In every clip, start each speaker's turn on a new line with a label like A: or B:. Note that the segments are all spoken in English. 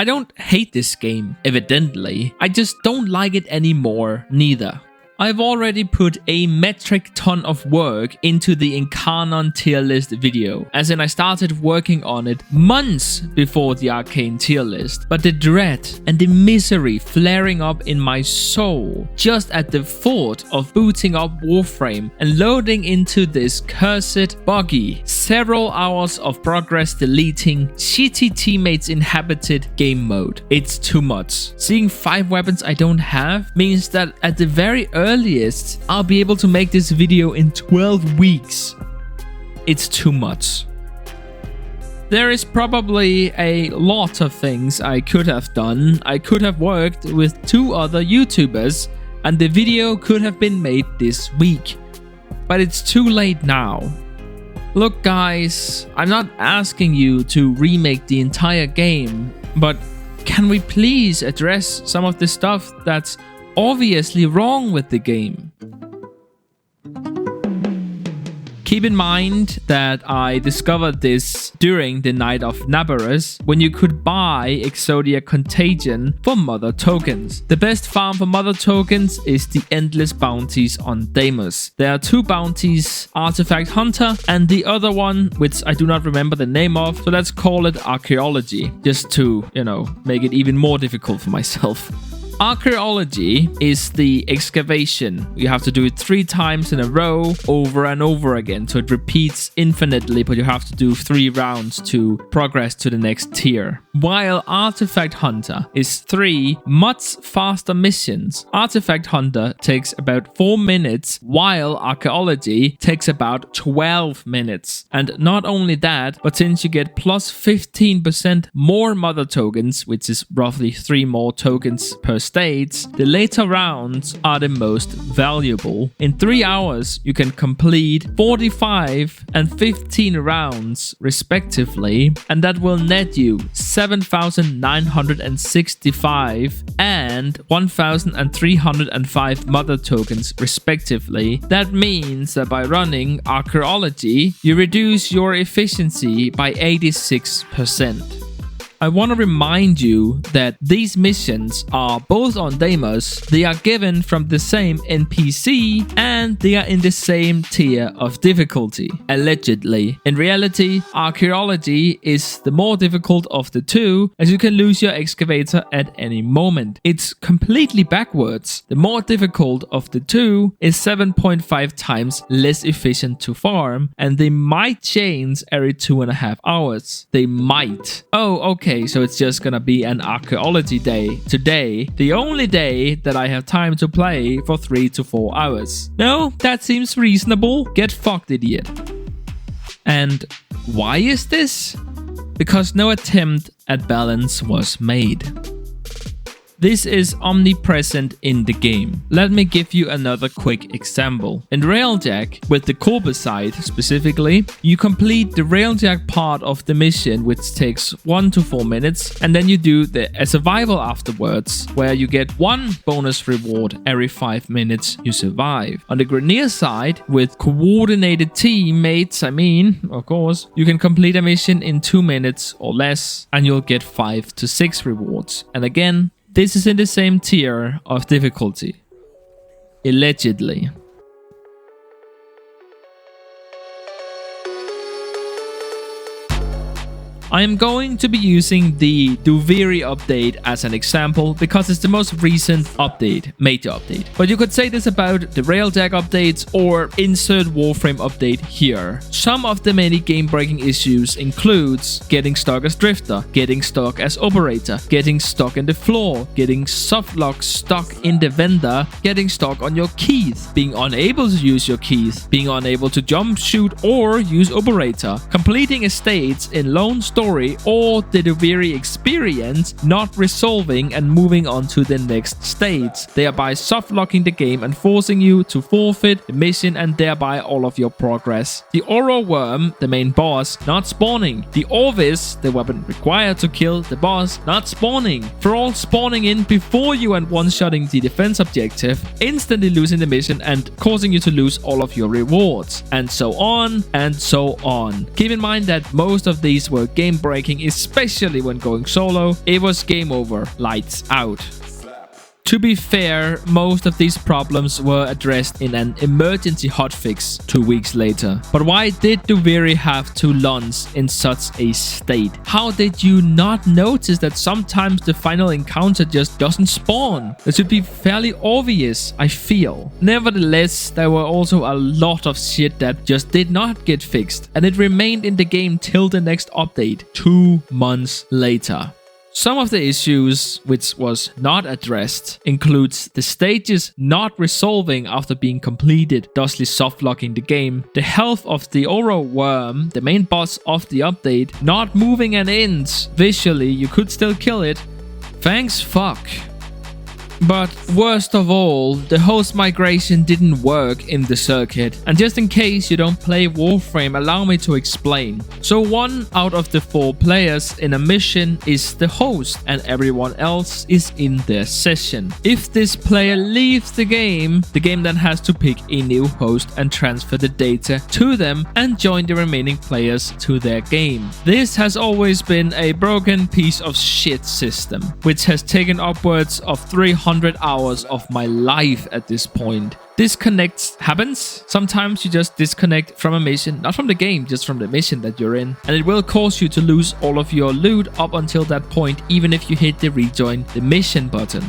A: I don't hate this game, evidently. I just don't like it anymore, neither. I've already put a metric ton of work into the incarnon tier list video, as in I started working on it months before the arcane tier list, but the dread and the misery flaring up in my soul just at the thought of booting up Warframe and loading into this cursed, buggy, several hours of progress deleting, shitty teammates inhabited game mode. It's too much. Seeing 5 weapons I don't have means that at the very earliest I'll be able to make this video in 12 weeks. It's too much. There is probably a lot of things I could have done. I could have worked with 2 other YouTubers and the video could have been made this week. But it's too late now. Look guys, I'm not asking you to remake the entire game, but can we please address some of the stuff that's obviously wrong with the game? Keep in mind that I discovered this during the Night of Nabarus, when you could buy Exodia Contagion for mother tokens. The best farm for mother tokens is the endless bounties on Deimos. There are 2 bounties, Artifact Hunter and the other one, which I do not remember the name of, so let's call it Archaeology, just to, make it even more difficult for myself. Archaeology is the excavation. You have to do it 3 times in a row, over and over again. So it repeats infinitely, but you have to do 3 rounds to progress to the next tier. While Artifact Hunter is 3 much faster missions. Artifact Hunter takes about 4 minutes, while Archaeology takes about 12 minutes. And not only that, but since you get plus 15% more mother tokens, which is roughly 3 more tokens per states, the later rounds are the most valuable. In 3 hours, you can complete 45 and 15 rounds respectively, and that will net you 7,965 and 1,305 mother tokens respectively. That means that by running Archaeology, you reduce your efficiency by 86%. I want to remind you that these missions are both on Deimos, they are given from the same NPC, and they are in the same tier of difficulty, allegedly. In reality, Archaeology is the more difficult of the 2, as you can lose your excavator at any moment. It's completely backwards. The more difficult of the 2 is 7.5 times less efficient to farm, and they might change every 2.5 hours. They might. Oh, okay. So it's just gonna be an Archaeology day today, the only day that I have time to play for 3 to 4 hours. No, that seems reasonable. Get fucked, idiot. And why is this? Because no attempt at balance was made. This is omnipresent in the game. Let me give you another quick example. In Railjack, with the Corbicide specifically, you complete the Railjack part of the mission, which takes 1 to 4 minutes, and then you do a survival afterwards, where you get 1 bonus reward every 5 minutes you survive. On the Grenier side, with coordinated teammates, of course, you can complete a mission in 2 minutes or less, and you'll get 5 to 6 rewards. And again, this is in the same tier of difficulty. Allegedly. I am going to be using the Duviri update as an example because it's the most recent update, major update. But you could say this about the Railjack updates or insert Warframe update here. Some of the many game-breaking issues includes getting stuck as Drifter, getting stuck as Operator, getting stuck in the floor, getting softlock stuck in the vendor, getting stuck on your keys, being unable to use your keys, being unable to jump, shoot, or use Operator, completing estates in Lone Story or the Duviri experience, not resolving and moving on to the next stage, thereby soft-locking the game and forcing you to forfeit the mission and thereby all of your progress. The Aura Worm, the main boss, not spawning. The Orvis, the weapon required to kill the boss, not spawning. Thrall spawning in before you and one-shotting the defense objective, instantly losing the mission and causing you to lose all of your rewards, and so on and so on. Keep in mind that most of these were game game breaking, especially when going solo. It was game over, lights out. To be fair, most of these problems were addressed in an emergency hotfix 2 weeks later. But why did Duviri have to launch in such a state? How did you not notice that sometimes the final encounter just doesn't spawn? It should be fairly obvious, I feel. Nevertheless, there were also a lot of shit that just did not get fixed, and it remained in the game till the next update 2 months later. Some of the issues which was not addressed includes the stages not resolving after being completed, thusly softlocking the game, the health of the Oro worm, the main boss of the update, not moving an inch. Visually, you could still kill it. Thanks fuck. But worst of all, the host migration didn't work in the circuit. And just in case you don't play Warframe, allow me to explain. So 1 out of the 4 players in a mission is the host, and everyone else is in their session. If this player leaves the game then has to pick a new host and transfer the data to them and join the remaining players to their game. This has always been a broken piece of shit system, which has taken upwards of 300 hours of my life at this point. Disconnects happens. Sometimes you just disconnect from a mission, not from the game, just from the mission that you're in. And it will cause you to lose all of your loot up until that point, even if you hit the rejoin the mission button.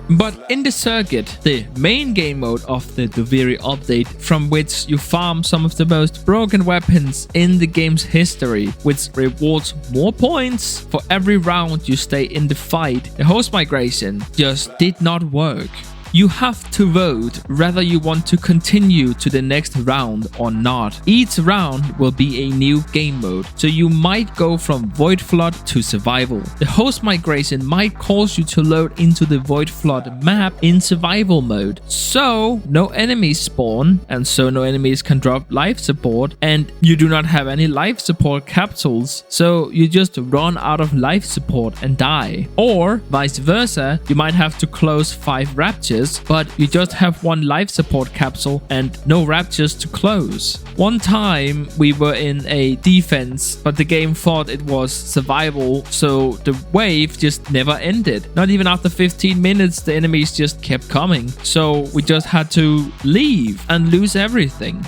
A: But in the circuit, the main game mode of the Duviri update, from which you farm some of the most broken weapons in the game's history, which rewards more points for every round you stay in the fight, the host migration just did not work. You have to vote whether you want to continue to the next round or not. Each round will be a new game mode, so you might go from Void Flood to Survival. The host migration might cause you to load into the Void Flood map in Survival mode, so no enemies spawn, and so no enemies can drop life support, and you do not have any life support capsules, so you just run out of life support and die. Or vice versa, you might have to close 5 raptures, but you just have 1 life support capsule and no raptures to close. One time we were in a defense, but the game thought it was survival, so the wave just never ended. Not even after 15 minutes the enemies just kept coming, so we just had to leave and lose everything.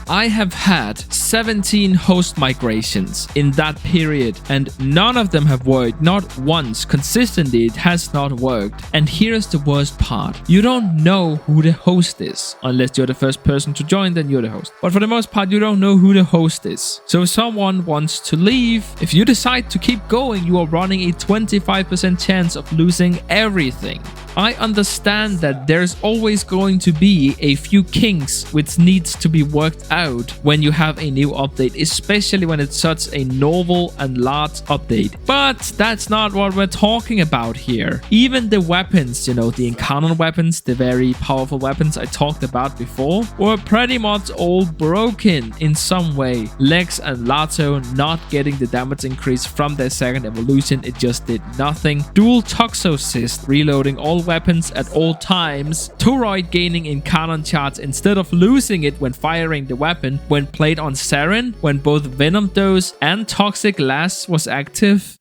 A: I have had 17 host migrations in that period, and none of them have worked. Not once. Consistently, it has not worked. And here's the worst part. You don't know who the host is. Unless you're the first person to join, then you're the host. But for the most part, you don't know who the host is. So if someone wants to leave, if you decide to keep going, you are running a 25% chance of losing everything. I understand that there's always going to be a few kinks which needs to be worked out when you have a new update, especially when it's such a novel and large update. But that's not what we're talking about here. Even the weapons, the incarnon weapons, the very powerful weapons I talked about before, were pretty much all broken in some way. Lex and Lato not getting the damage increase from their second evolution, it just did nothing. Dual Toxocyst reloading all weapons at all times. Toroid gaining incarnon charge instead of losing it when firing the weapon when played on Saren, when both Venom Dose and Toxic Lash was active.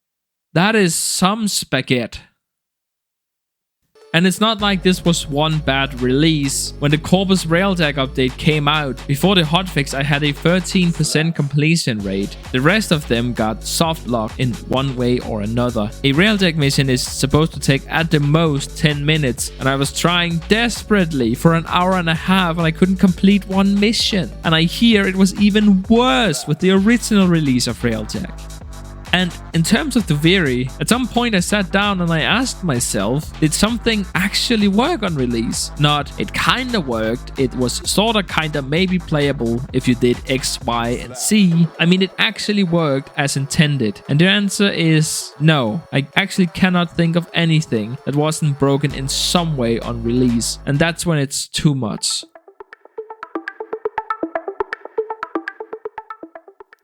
A: That is some spaghetti. And it's not like this was one bad release. When the Corpus Railjack update came out, before the hotfix I had a 13% completion rate. The rest of them got soft locked in one way or another. A Railjack mission is supposed to take at the most 10 minutes, and I was trying desperately for an hour and a half and I couldn't complete one mission. And I hear it was even worse with the original release of Railjack. And in terms of Duviri, at some point I sat down and I asked myself, did something actually work on release? Not, it kinda worked, it was sorta kinda maybe playable if you did X, Y, and Z. I mean, it actually worked as intended. And the answer is no. I actually cannot think of anything that wasn't broken in some way on release. And that's when it's too much.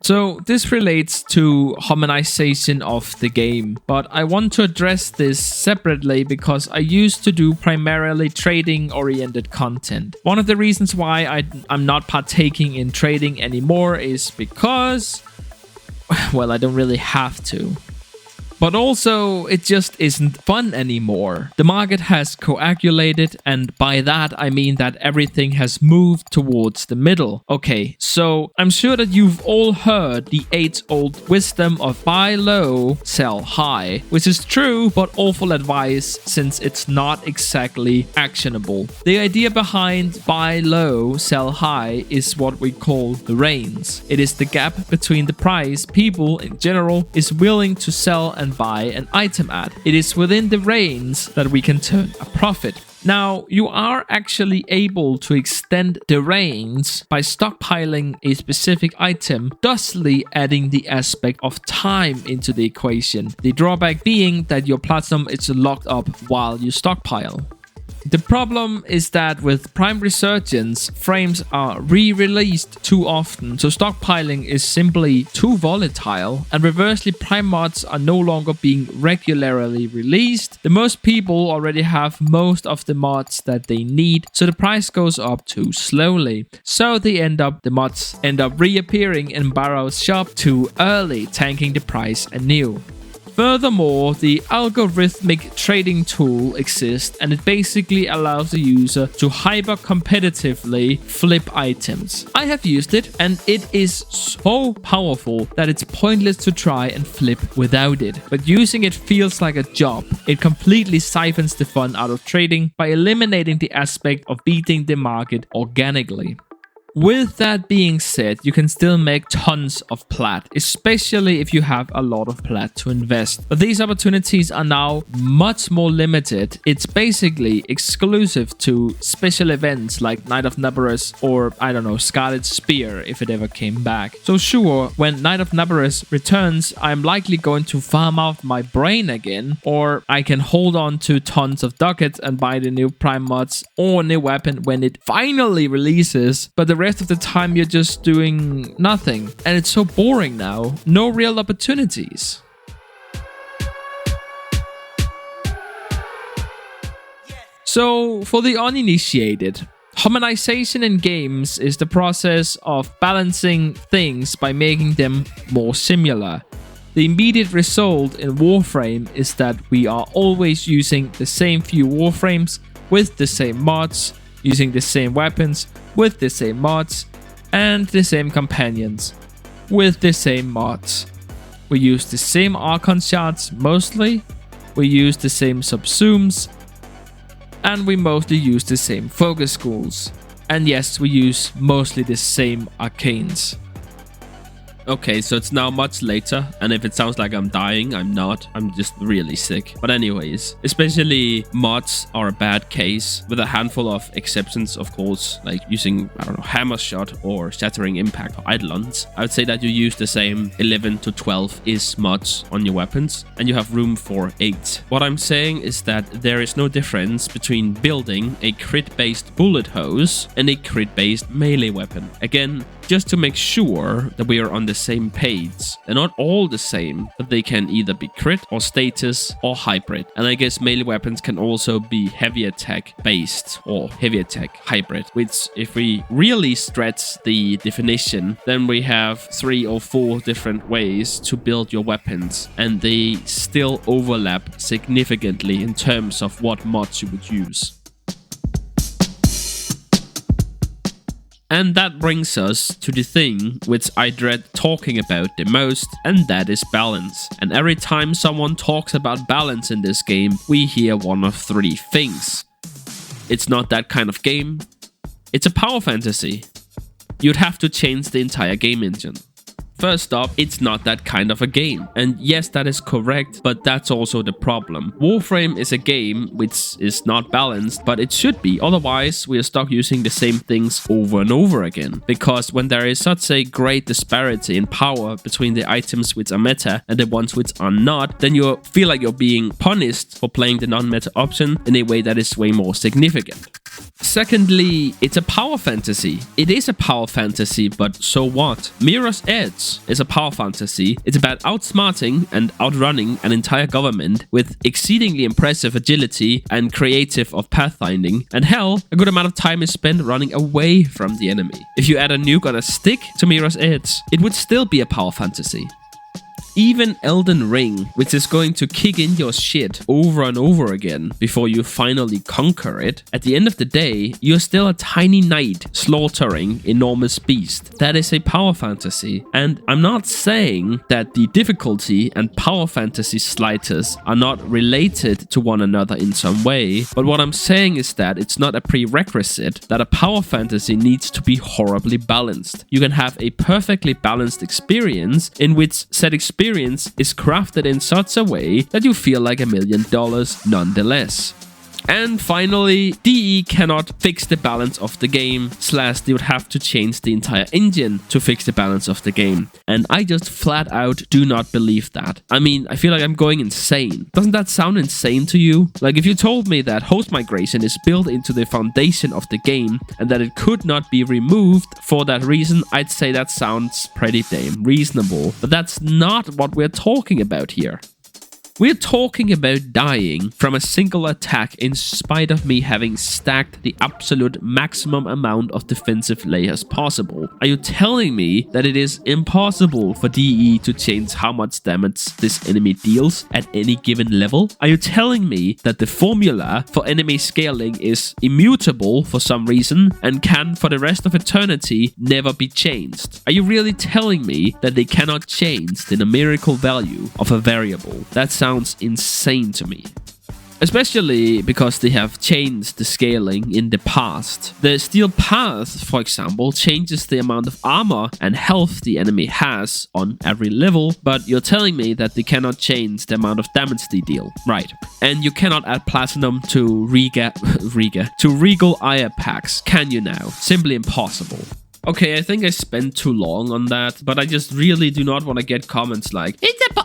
A: So this relates to hominization of the game, but I want to address this separately because I used to do primarily trading oriented content. One of the reasons why I'm not partaking in trading anymore is because well, I don't really have to. But also, it just isn't fun anymore. The market has coagulated, and by that I mean that everything has moved towards the middle. Okay, so I'm sure that you've all heard the age-old wisdom of buy low, sell high, which is true but awful advice since it's not exactly actionable. The idea behind buy low, sell high is what we call the range. It is the gap between the price people in general is willing to sell and buy an item at. It is within the range that we can turn a profit. Now, you are actually able to extend the range by stockpiling a specific item, thusly adding the aspect of time into the equation. The drawback being that your platinum is locked up while you stockpile. The problem is that with Prime Resurgence, frames are re-released too often, so stockpiling is simply too volatile, and reversely Prime mods are no longer being regularly released. The most people already have most of the mods that they need, so the price goes up too slowly. So the mods end up reappearing in Barrow's shop too early, tanking the price anew. Furthermore, the algorithmic trading tool exists, and it basically allows the user to hyper-competitively flip items. I have used it, and it is so powerful that it's pointless to try and flip without it. But using it feels like a job. It completely siphons the fun out of trading by eliminating the aspect of beating the market organically. With that being said, you can still make tons of plat, especially if you have a lot of plat to invest. But these opportunities are now much more limited. It's basically exclusive to special events like Knight of Nabarus or, I don't know, Scarlet Spear if it ever came back. So sure, when Knight of Nabarus returns, I'm likely going to farm out my brain again, or I can hold on to tons of ducats and buy the new Prime mods or new weapon when it finally releases. But the rest of the time you're just doing nothing, and it's so boring now. No real opportunities. So for the uninitiated, hominization in games is the process of balancing things by making them more similar. The immediate result in Warframe is that we are always using the same few Warframes with the same mods, using the same weapons with the same mods, and the same companions with the same mods. We use the same Archon shards mostly, we use the same subsumes, and we mostly use the same focus schools. And yes, we use mostly the same arcanes. Okay, so it's now much later, and if it sounds like I'm dying, I'm not. I'm just really sick. But anyways, especially mods are a bad case, with a handful of exceptions, of course, like using, I don't know, Hammer Shot or Shattering Impact or Eidolons. I would say that you use the same 11 to 12 is mods on your weapons, and you have room for 8. What I'm saying is that there is no difference between building a crit-based bullet hose and a crit-based melee weapon. Again, just to make sure that we are on the same page. They're not all the same, but they can either be crit or status or hybrid. And I guess melee weapons can also be heavy attack based or heavy attack hybrid, which if we really stretch the definition, then we have 3 or 4 different ways to build your weapons, and they still overlap significantly in terms of what mods you would use. And that brings us to the thing which I dread talking about the most, and that is balance. And every time someone talks about balance in this game, we hear one of 3 things. It's not that kind of game. It's a power fantasy. You'd have to change the entire game engine. First up, it's not that kind of a game. And yes, that is correct, but that's also the problem. Warframe is a game which is not balanced, but it should be. Otherwise, we are stuck using the same things over and over again. Because when there is such a great disparity in power between the items which are meta and the ones which are not, then you feel like you're being punished for playing the non-meta option in a way that is way more significant. Secondly, it's a power fantasy. It is a power fantasy, but so what? Mirror's Edge is a power fantasy. It's about outsmarting and outrunning an entire government with exceedingly impressive agility and creative of pathfinding. And hell, a good amount of time is spent running away from the enemy. If you add a nuke on a stick to Mirror's Edge, it would still be a power fantasy.
B: Even Elden Ring, which is going to kick in your shit over and over again before you finally conquer it, at the end of the day, you're still a tiny knight slaughtering enormous beasts. That is a power fantasy, and I'm not saying that the difficulty and power fantasy sliders are not related to one another in some way, but what I'm saying is that it's not a prerequisite that a power fantasy needs to be horribly balanced. You can have a perfectly balanced experience in which said experience is crafted in such a way that you feel like $1 million nonetheless. And finally, DE cannot fix the balance of the game, / they would have to change the entire engine to fix the balance of the game. And I just flat out do not believe that. I mean, I feel like I'm going insane. Doesn't that sound insane to you? Like if you told me that host migration is built into the foundation of the game and that it could not be removed for that reason, I'd say that sounds pretty damn reasonable. But that's not what we're talking about here. We're talking about dying from a single attack in spite of me having stacked the absolute maximum amount of defensive layers possible. Are you telling me that it is impossible for DE to change how much damage this enemy deals at any given level? Are you telling me that the formula for enemy scaling is immutable for some reason and can for the rest of eternity never be changed? Are you really telling me that they cannot change the numerical value of a variable? That sounds insane to me. Especially because they have changed the scaling in the past. The steel path, for example, changes the amount of armor and health the enemy has on every level, but you're telling me that they cannot change the amount of damage they deal. Right. And you cannot add platinum to regal ire packs, can you now? Simply impossible. Okay, I think I spent too long on that, but I just really do not want to get comments like, it's a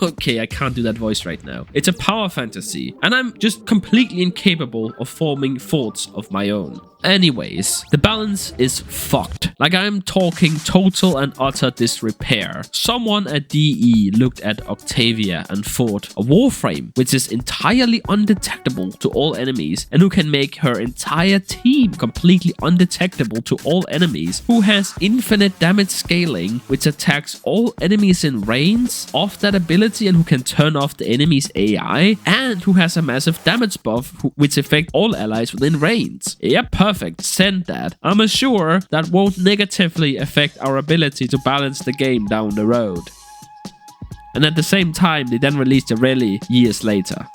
B: okay, I can't do that voice right now. It's a power fantasy, and I'm just completely incapable of forming thoughts of my own. Anyways, the balance is fucked. Like I'm talking total and utter disrepair. Someone at DE looked at Octavia and thought a Warframe, which is entirely undetectable to all enemies and who can make her entire team completely undetectable to all enemies, who has infinite damage scaling, which attacks all enemies in range of that ability and who can turn off the enemy's AI, and who has a massive damage buff which affects all allies within range. Yep, perfect. Send that. I'm sure that won't negatively affect our ability to balance the game down the road. And at the same time, they then released a rally years later.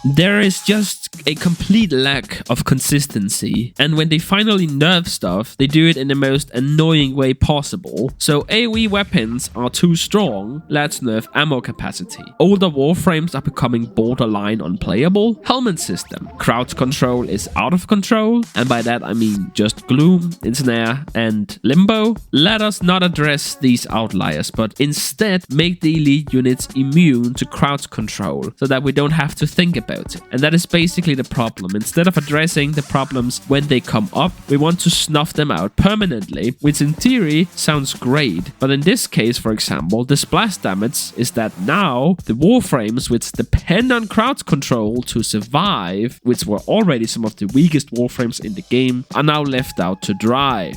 B: There is just a complete lack of consistency, and when they finally nerf stuff, they do it in the most annoying way possible. So AoE weapons are too strong, let's nerf ammo capacity. Older Warframes are becoming borderline unplayable. Helmet system, crouch control is out of control, and by that I mean just Gloom, Ensnare, and Limbo. Let us not address these outliers, but instead make the elite units immune to crouch control, so that we don't have to think about it. And that is basically the problem. Instead of addressing the problems when they come up, we want to snuff them out permanently, which in theory sounds great. But in this case, for example, the splash damage is that now the Warframes which depend on crouch control to survive, which were already some of the weakest Warframes in the game, are now left out to dry.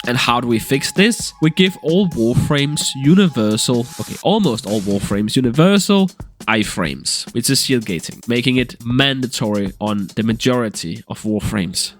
B: And how do we fix this? We give all Warframes universal, almost all Warframes universal iframes, which is shield gating, making it mandatory on the majority of Warframes.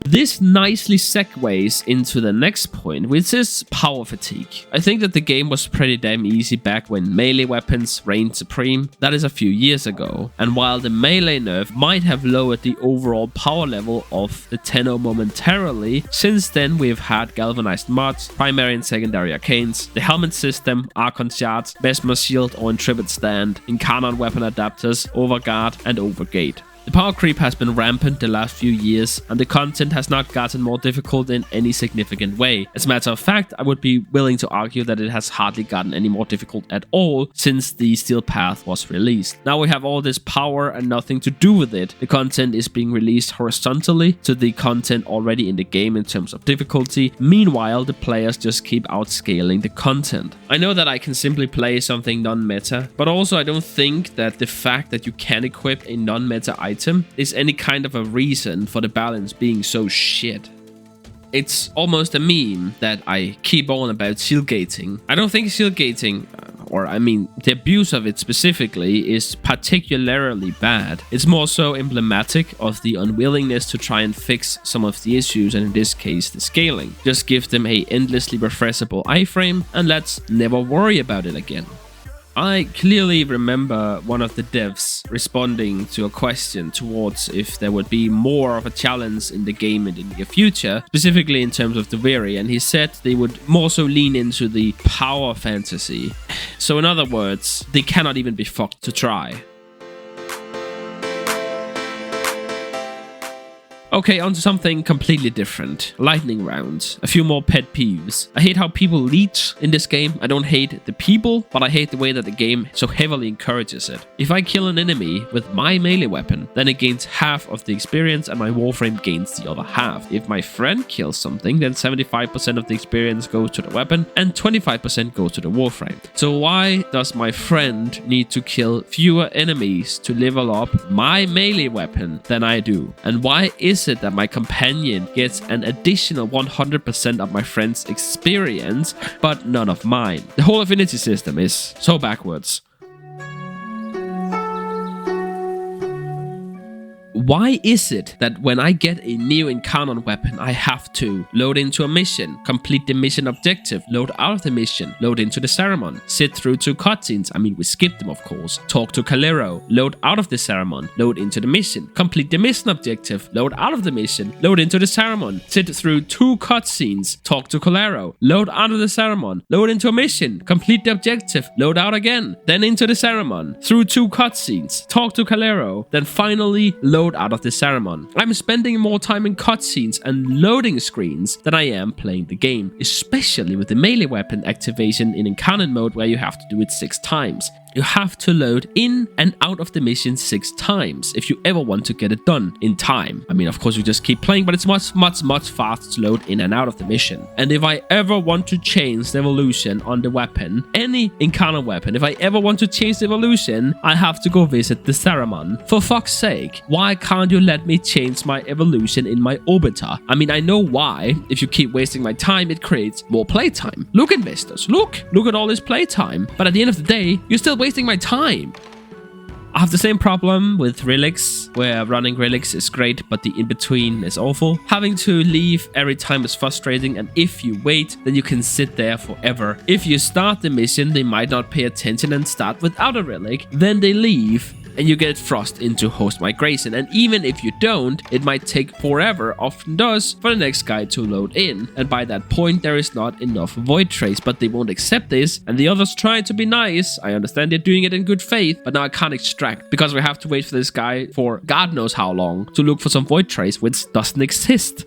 B: This nicely segues into the next point, which is power fatigue. I think that the game was pretty damn easy back when melee weapons reigned supreme. That is a few years ago. And while the melee nerf might have lowered the overall power level of the Tenno momentarily, since then we've had galvanized mods, primary and secondary arcanes, the helmet system, Archon shards, Besmer shield or intrepid stand, incarnon weapon adapters, overguard and overgate. The power creep has been rampant the last few years, and the content has not gotten more difficult in any significant way. As a matter of fact, I would be willing to argue that it has hardly gotten any more difficult at all since the Steel Path was released. Now we have all this power and nothing to do with it. The content is being released horizontally to the content already in the game in terms of difficulty. Meanwhile, the players just keep outscaling the content. I know that I can simply play something non-meta, but also I don't think that the fact that you can equip a non-meta item is any kind of a reason for the balance being so shit. It's almost a meme that I keep on about shield gating. I don't think shield gating, or I mean the abuse of it specifically, is particularly bad. It's more so emblematic of the unwillingness to try and fix some of the issues, and in this case the scaling. Just give them a endlessly refreshable iframe and let's never worry about it again. I clearly remember one of the devs responding to a question towards if there would be more of a challenge in the game in the near future, specifically in terms of the Weary, and he said they would more so lean into the power fantasy. So in other words, they cannot even be fucked to try. Okay, on to something completely different. Lightning rounds. A few more pet peeves. I hate how people leech in this game. I don't hate the people, but I hate the way that the game so heavily encourages it. If I kill an enemy with my melee weapon, then it gains half of the experience and my Warframe gains the other half. If my friend kills something, then 75% of the experience goes to the weapon and 25% goes to the Warframe. So why does my friend need to kill fewer enemies to level up my melee weapon than I do? And why is it that my companion gets an additional 100% of my friend's experience, but none of mine? The whole affinity system is so backwards. Why is it that when I get a new incarnon weapon, I have to load into a mission, complete the mission objective, load out of the mission, load into the ceremony, sit through 2 cutscenes, I mean we skip them of course, talk to Calero, load out of the ceremony, load into the mission, complete the mission objective, load out of the mission, load into the ceremony, sit through 2 cutscenes, talk to Calero, load out of the ceremony, load into a mission, complete the objective, load out again, then into the ceremony, through 2 cutscenes, talk to Calero, then finally load out of the ceremony. I'm spending more time in cutscenes and loading screens than I am playing the game, especially with the melee weapon activation in incarnon mode where you have to do it 6 times. You have to load in and out of the mission 6 times if you ever want to get it done in time. I mean, of course, you just keep playing, but it's much faster to load in and out of the mission. And if I ever want to change the evolution on the weapon, any incarnon weapon, if I ever want to change the evolution, I have to go visit the ceremony. For fuck's sake, why can't you let me change my evolution in my orbiter? I mean, I know why. If you keep wasting my time, it creates more playtime. Look, investors, look at all this playtime. But at the end of the day, you're still wasting my time. I have the same problem with Relics, where running Relics is great, but the in-between is awful. Having to leave every time is frustrating, and if you wait, then you can sit there forever. If you start the mission, they might not pay attention and start without a Relic, then they leave, and you get thrust into host migration. And even if you don't, it might take forever, often does, for the next guy to load in. And by that point, there is not enough void trace, but they won't accept this. And the others try to be nice. I understand they're doing it in good faith, but now I can't extract because we have to wait for this guy for God knows how long to look for some void trace, which doesn't exist.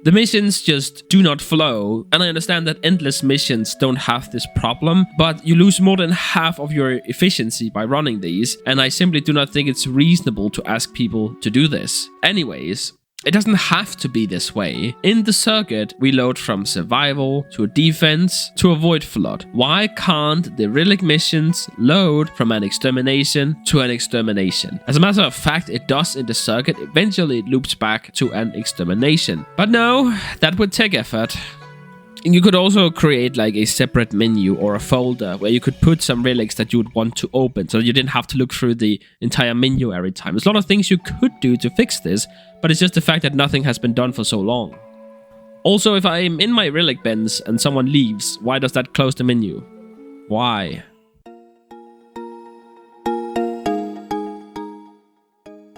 B: The missions just do not flow, and I understand that endless missions don't have this problem, but you lose more than half of your efficiency by running these, and I simply do not think it's reasonable to ask people to do this. Anyways, it doesn't have to be this way. In the circuit, we load from survival to defense to avoid flood. Why can't the relic missions load from an extermination to an extermination? As a matter of fact, it does in the circuit. Eventually, it loops back to an extermination. But no, that would take effort. You could also create like a separate menu or a folder where you could put some relics that you would want to open, so you didn't have to look through the entire menu every time. There's a lot of things you could do to fix this, but it's just the fact that nothing has been done for so long. Also, if I'm in my relic bins and someone leaves, why does that close the menu? Why?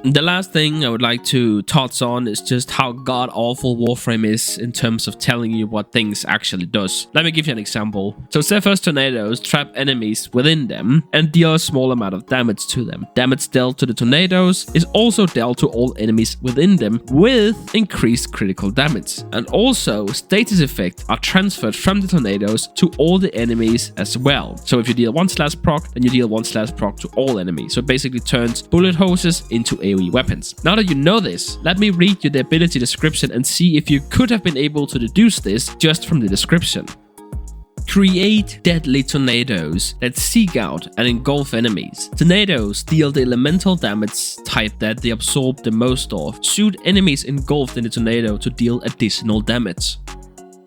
B: The last thing I would like to touch on is just how god-awful Warframe is in terms of telling you what things actually does. Let me give you an example. So Zephyr's tornadoes trap enemies within them and deal a small amount of damage to them. Damage dealt to the tornadoes is also dealt to all enemies within them with increased critical damage. And also, status effects are transferred from the tornadoes to all the enemies as well. So if you deal 1/proc, then you deal 1/proc to all enemies. So it basically turns bullet hoses into AoE weapons. Now that you know this, let me read you the ability description and see if you could have been able to deduce this just from the description. Create deadly tornadoes that seek out and engulf enemies. Tornadoes deal the elemental damage type that they absorb the most of. Shoot enemies engulfed in the tornado to deal additional damage.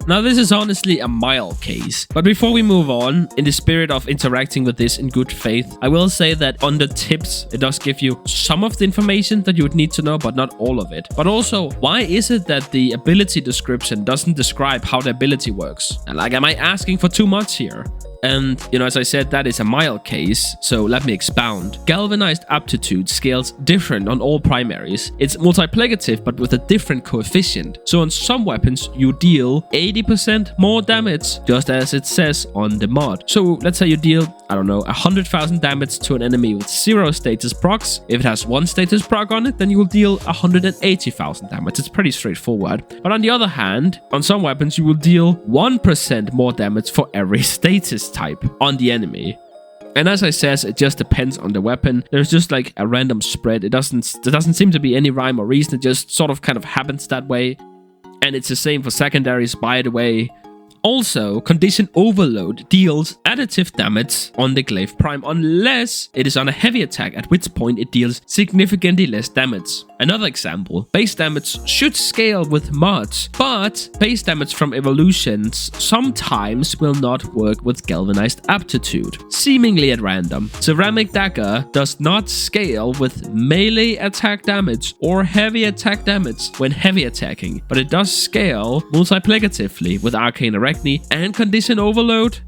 B: Now this is honestly a mild case, but before we move on, in the spirit of interacting with this in good faith, I will say that under tips, it does give you some of the information that you would need to know, but not all of it. But also, why is it that the ability description doesn't describe how the ability works? And like, am I asking for too much here? And, you know, as I said, that is a mild case, so let me expound. Galvanized aptitude scales different on all primaries. It's multiplicative, but with a different coefficient. So on some weapons, you deal 80% more damage, just as it says on the mod. So let's say you deal, I don't know, 100,000 damage to an enemy with 0 status procs. If it has 1 status proc on it, then you will deal 180,000 damage. It's pretty straightforward. But on the other hand, on some weapons, you will deal 1% more damage for every status type on the enemy. And as I says, it just depends on the weapon. There's just like a random spread. There doesn't seem to be any rhyme or reason. It just sort of kind of happens that way. And it's the same for secondaries, by the way. Also, Condition Overload deals additive damage on the Glaive Prime unless it is on a heavy attack, at which point it deals significantly less damage. Another example, base damage should scale with mods, but base damage from evolutions sometimes will not work with Galvanized Aptitude, seemingly at random. Ceramic Dagger does not scale with melee attack damage or heavy attack damage when heavy attacking, but it does scale multiplicatively with Arcane Arachne and Condition Overload.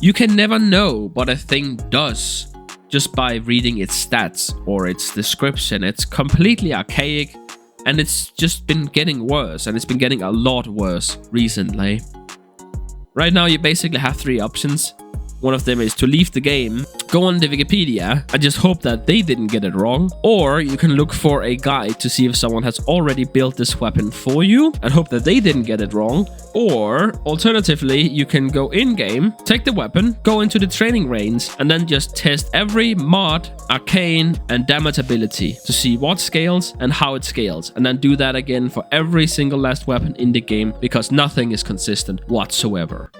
B: You can never know what a thing does just by reading its stats or its description. It's completely archaic and it's just been getting worse, and it's been getting a lot worse recently. Right now you basically have 3 options. One of them is to leave the game, go on the Wikipedia and just hope that they didn't get it wrong. Or you can look for a guide to see if someone has already built this weapon for you and hope that they didn't get it wrong. Or alternatively, you can go in-game, take the weapon, go into the training range and then just test every mod, arcane and damage ability to see what scales and how it scales. And then do that again for every single last weapon in the game, because nothing is consistent whatsoever.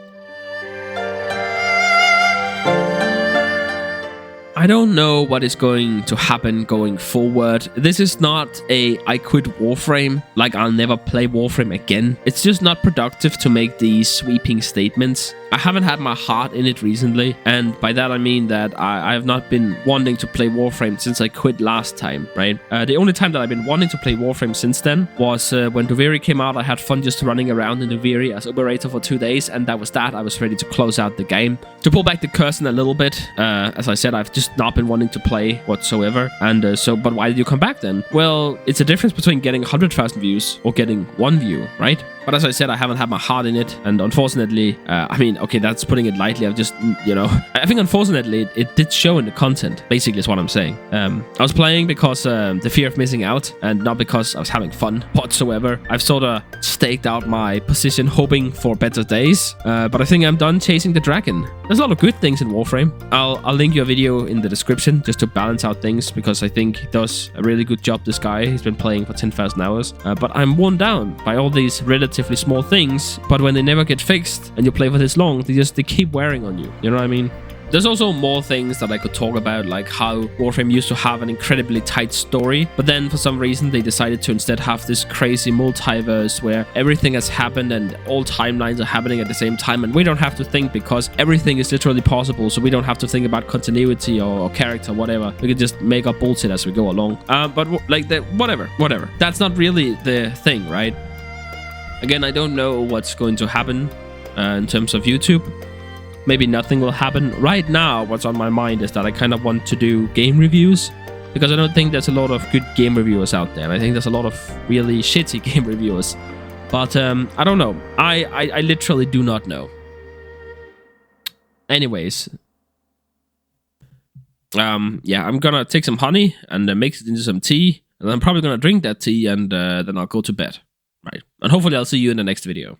B: I don't know what is going to happen going forward. This is not a I quit Warframe, like I'll never play Warframe again. It's just not productive to make these sweeping statements. I haven't had my heart in it recently, and by that I mean that I have not been wanting to play Warframe since I quit last time, right? The only time that I've been wanting to play Warframe since then was when Duviri came out. I had fun just running around in Duviri as operator for 2 days, and that was that. I was ready to close out the game. To pull back the curtain a little bit, as I said, I've just not been wanting to play whatsoever, and but why did you come back then? Well, it's a difference between getting 100,000 views or getting 1 view, right? But as I said, I haven't had my heart in it, and unfortunately, I mean, okay, that's putting it lightly. I've just, you know, I think unfortunately it did show in the content, basically is what I'm saying. I was playing because the fear of missing out, and not because I was having fun whatsoever. I've sort of staked out my position hoping for better days, but I think I'm done chasing the dragon. There's a lot of good things in Warframe. I'll link you a video in the description just to balance out things, because I think he does a really good job, this guy. He's been playing for 10,000 hours, but I'm worn down by all these relatively small things, but when they never get fixed and you play for this long, they keep wearing on you. You know what I mean? There's also more things that I could talk about, like how Warframe used to have an incredibly tight story, but then for some reason they decided to instead have this crazy multiverse where everything has happened and all timelines are happening at the same time, and we don't have to think because everything is literally possible, so we don't have to think about continuity or character, whatever. We can just make up bullshit as we go along. But like whatever. That's not really the thing, right? Again, I don't know what's going to happen in terms of YouTube. Maybe nothing will happen. Right now, what's on my mind is that I kind of want to do game reviews, because I don't think there's a lot of good game reviewers out there. I think there's a lot of really shitty game reviewers. But I don't know. I literally do not know. Anyways. Yeah, I'm gonna take some honey and mix it into some tea. And I'm probably gonna drink that tea and then I'll go to bed. Right. And hopefully I'll see you in the next video.